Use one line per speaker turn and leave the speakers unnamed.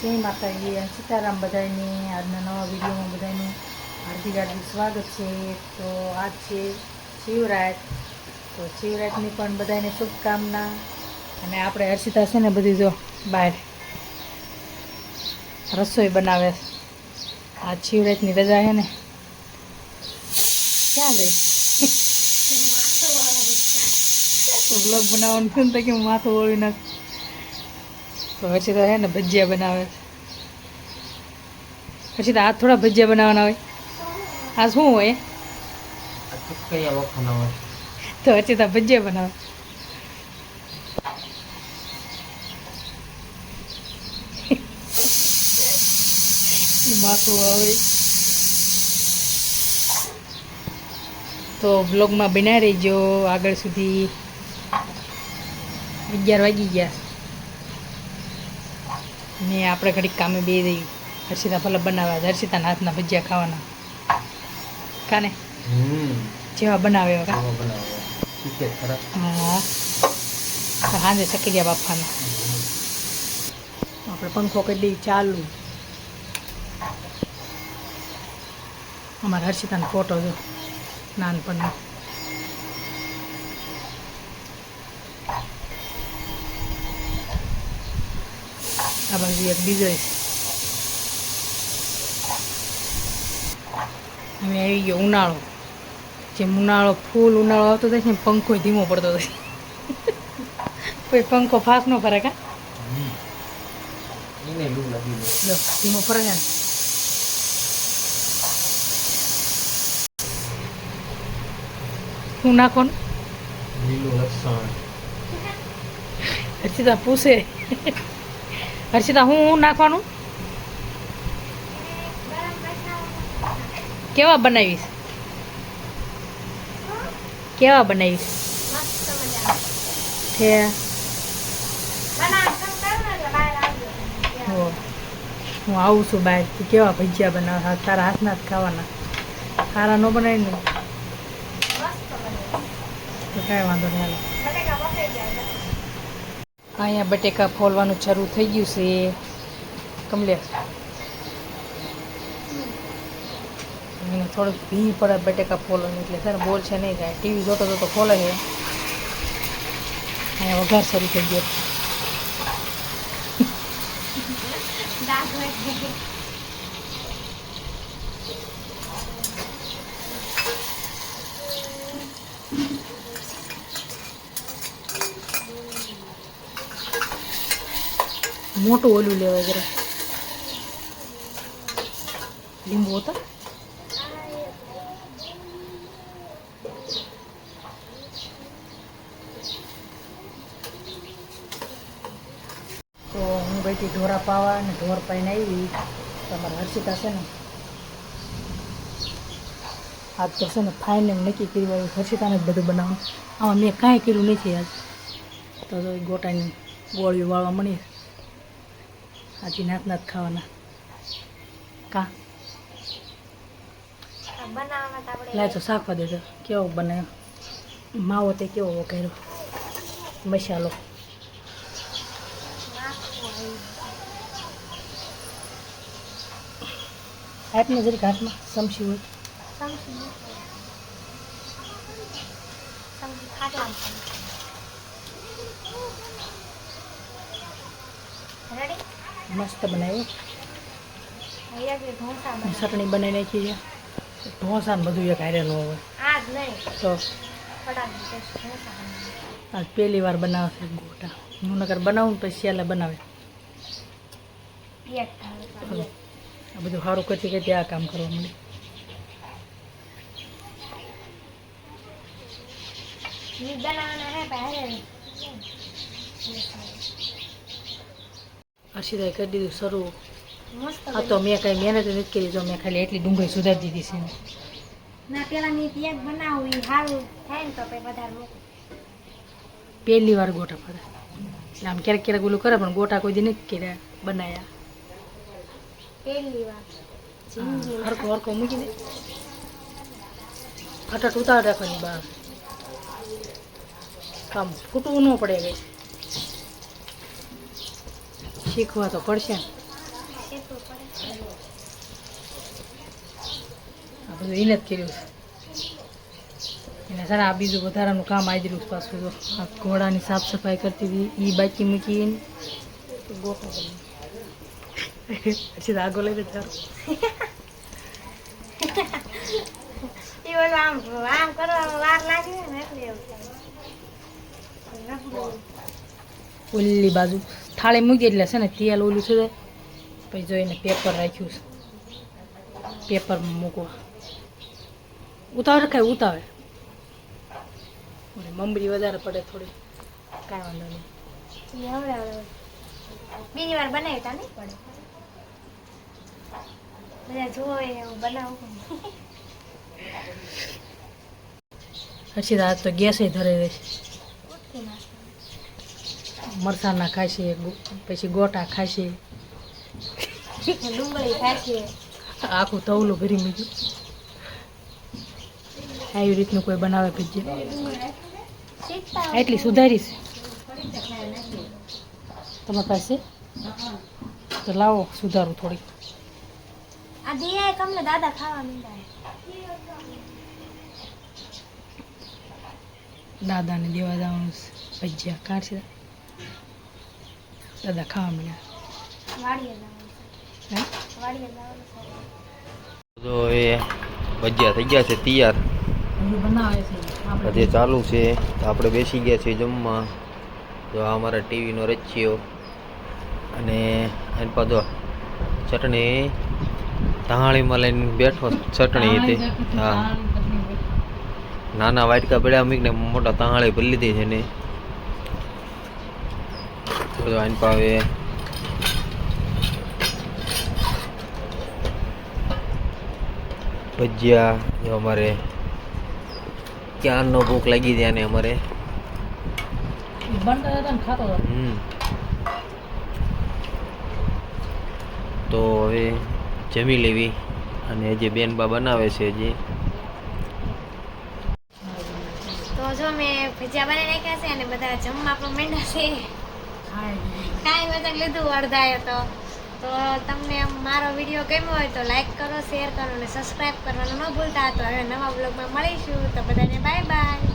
જય માતાજી અને સીતારામ બધાને આજના નવા વિડીયોમાં બધાનું હાર્દિક હાર્દિક સ્વાગત છે. તો આજ છે શિવરાત, તો શિવરાતની પણ બધાને શુભકામના. અને આપણે હર્ષિતા છે ને બધી જો બહાર રસોઈ બનાવે છે. આજ શિવરાતની રજા છે ને. ક્યાં ગઈ બ્લોગ બનાવવાનું છે ને તો કે માથું ઓળી નાખ. તો હર્ષિતા છે ને ભજીયા બનાવે. હર્ષિતા આ થોડા ભજીયા બનાવવાના હોય. આ શું હોય? તો હર્ષિતા ભજીયા બનાવે. માથું આવે તો બ્લોગમાં બના રહીજો આગળ સુધી. 11 વાગી ગયા ને આપણે ઘડીક કામે બે રહી. હર્ષિતા ભલે બનાવ્યા, હર્ષિતાના હાથના ભજીયા ખાવાના કાને જેવા બનાવે એવા. હા સાંજે સકરિયા બાફાના. આપણે પંખો કરી દઈએ ચાલુ. અમારા હર્ષિતાનો ફોટો જો નાનપણનો. આ બાજુ એક બીજો હવે આવી ગયો ઉનાળો. જેમ ઉનાળો ફૂલ ઉનાળો આવતો થાય ને પંખો ધીમો પડતો થાય. કોઈ પંખો ફાસ ન ફરે કા ધીમો ફરે છે ને. શું નાખવાનું? હર્ષિતા પૂછે. હર્ષિતા હું નાખવાનું? કેવા બનાવીશ? કેવા બનાવીશ? હું આવું છું બહાર. કેવા ભજીયા બનાવે? તારા હાથના જ ખાવાના. સારા ન બનાવી ને તો કાંઈ વાંધો નહીં. અહીંયા બટેકા ફોલવાનું શરૂ થઈ ગયું છે. કમલેશ એને થોડુંક ભી પડે બટેકા ફોલવાનું, એટલે સર બોલ છે નહીં થાય. ટીવી જોતો જોતો ફોલે છે. અહીંયા વઘાર શરૂ થઈ ગયો. મોટું ઓલું લેવાય જરા. લીંબુ હતા તો હું બેઠી ઢોરા પાવા અને ઢોર પાઈને આવી. તમારા હર્ષિતા છે ને આજ તો છે ને ફાઇનલ નક્કી કરી વાળું હર્ષિતાને જ બધું બનાવવાનું. આમાં મેં કાંઈ કર્યું નથી આજ. તો ગોટાની ગોળીઓ વાળવા મળી. હાજી નાતના જ ખાવાના કા લાય તો શાકવા દેજો. કેવો બનાવ્યો માવો તે કેવો વઘાર્યો મસાલો. આપને જરી ઘાટમાં સમસી હોય. મસ્ત બનાવ્યું. ચટણી બનાવી નાખી છે. ઢોસા ને બધું એક હારે ન હોય તો આજ પહેલી વાર બનાવશે ગોટા. હું નકર બનાવું પછી છેલ્લે બનાવે. આ બધું સારું કરતી કરતી આ કામ કરવા મળે. હર્ષિતાએ કરી દીધું શરૂ. હા તો મેં કઈ મહેનત નથી કરી. જો મેં ખાલી એટલી ડુંગળી સુધારી દીધી છે. પહેલી વાર ગોટા પડે એટલે આમ ક્યારેક ક્યારેક ઓલું કરે, પણ ગોટા કોઈ દી નથી કર્યા બનાવ્યા. હરકો હરકો મૂકી દે. ફટાટ ઉતાર રાખવાની બહાર. કામ ફૂટવું ન પડે. ગઈ શીખવા તો પડશે. આ બધું એને જ કર્યું છે. એને છે ને આ બીજું વધારાનું કામ આવી રહ્યું છે પાછું. તો આ ઘોડાની સાફ સફાઈ કરતી હતી એ બાકી મૂકીને ગોટો પછી આગો લઈ દે ચાલો. ઓલી બાજુ થાળી મૂકી એટલે છે ને તેલ ઓલું છે પછી જોઈને પેપર રાખ્યું છે. પેપરમાં મૂકવા ઉતાવળ કાંઈ ઉતાવળ મમરી વધારે પડે થોડી કાંઈ વાંધો નહીં.
બીજી વાર બનાવી તા નહીં પડે બધા જોવે એવું બનાવું.
પછી આજ તો ગેસે ધરે રહે છે. મરસાના ખાશે પછી ગોટા ખાશે
ડુંગળી ખાશે.
આખું તવલું ભરી મૂક્યું. આવી રીતનું કોઈ બનાવે ભજીયા એટલી સુધારીશ તમારી પાસે તો લાવો સુધારું થોડી.
આ દિયા કમને દાદા ખાવા માંડ્યા.
દાદાને દેવા જવાનું ભજીયા કાઢશે દાદા ખાવા મળ્યા.
વાડીએ જવાનું છે. વાડીએ જવાનું છે.
તો એ ભજીયા થઈ ગયા છે તૈયાર,
હજુ બનાવે છે
હજી ચાલુ છે. તો આપણે બેસી ગયા છીએ જમવા. તો આ અમારા ટીવીનો રચ્યો અને એની પાછો ચટણી તાહાળીમાં લઈને બેઠો. ચટણી હતી હા, નાના વાટકા પડ્યા મૂકીને મોટા તાહાળી ભરી લીધી છે ને. તો આની પાવે ભજીયા. જો અમારે ક્યારનો ભૂખ લાગી જાય ને અમારે.
બનતા હતા ને ખાતો હતો.
તો હવે જમી લેવી. અને જે બેનબા બનાવે છે હજી.
તો જો મેં ભજીયા બનાવી નાખ્યા છે અને બધા જમવા પણ માંડ્યા છે. કાંઈ બધા લીધું અડધાએ તો તમને મારો વિડીયો ગમ્યો હોય તો લાઈક કરો, શેર કરો અને સબસ્ક્રાઈબ કરવાનું ન ભૂલતા. તો હવે નવા બ્લોગમાં મળીશું. તો બધાને બાય બાય.